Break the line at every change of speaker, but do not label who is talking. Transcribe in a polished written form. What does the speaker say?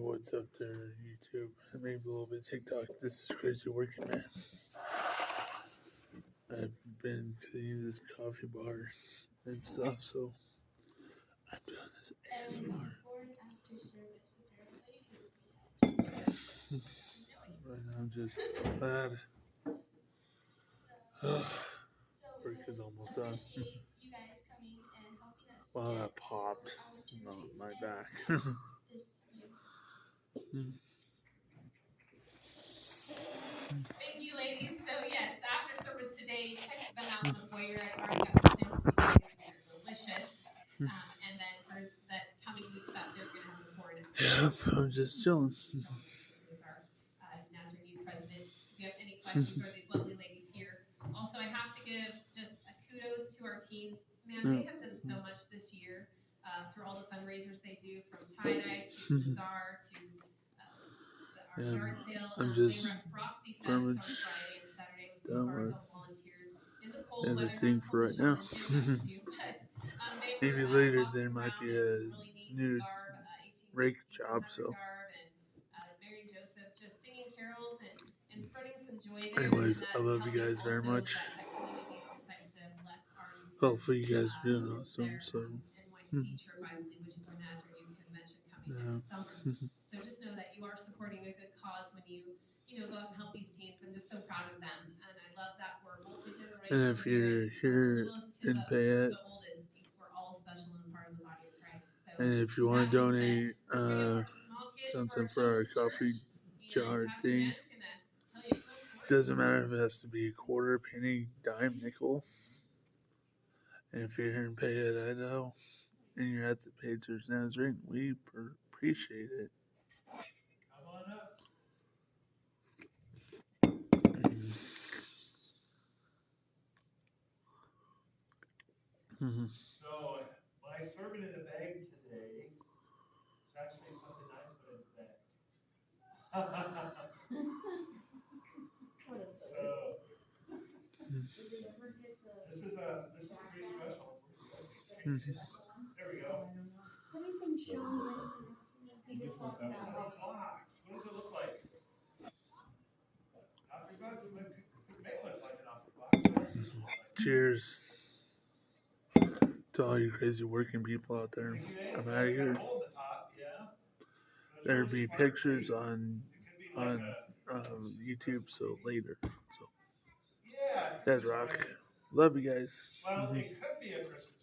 what's up there, YouTube, and maybe a little bit of TikTok. This is crazy working, man. I've been cleaning this coffee bar and stuff, so I'm doing this ASMR. Right now, I'm just glad work is almost done. Wow, that popped on my back.
Thank you, ladies. So yes, after service today, check them out in the foyer. I've already got some things for you guys. They're delicious. And then for the coming weeks up, they're going to have before and after.
Yep, I'm just chilling.
Is our Nazarene Youth President. If you have any questions, or these lovely ladies here. Also, I have to give just a kudos to our teens. Man, they have done so much this year through all the fundraisers they do, from tie-dye to bazaar to our yard sale.
I'm
They
just
were at Frosty Fest on Friday and Saturday with some of our adult volunteers in the cold weather.
Everything for right now. Maybe later there might be a new rake job, so.
Mary Joseph just singing carols and spreading some joy.
Anyways, I love you guys very much. Hopefully you guys are doing awesome, so.
NYC Church Bible, which is our Nazarene convention coming next summer. So just know that you are supporting a good cause when you go out and help these teens. I'm just so proud of them, and I love that we're multi-generational.
And if you're here in Fayette,
we're all special and part of the body of Christ. So,
and if you want to donate something for our coffee jar thing, doesn't matter if it has to be a quarter, penny, dime, nickel. And if you're here in Fayette, Idaho, and you're at the Pacers Nazarene, we appreciate it.
Come on up. So, my sermon in the bag today is actually something I put in the bag. This is pretty special. There we go.
Let me sing Sean Winston. He
This
just
one's
walked
a
out.
box. What does it look like? Coffee box? It may look like an coffee box.
Cheers to all you crazy working people out there. I'm out of here. There'll be pictures on YouTube, so later. So, guys rock. Love you guys.
Well, it could be a Christmas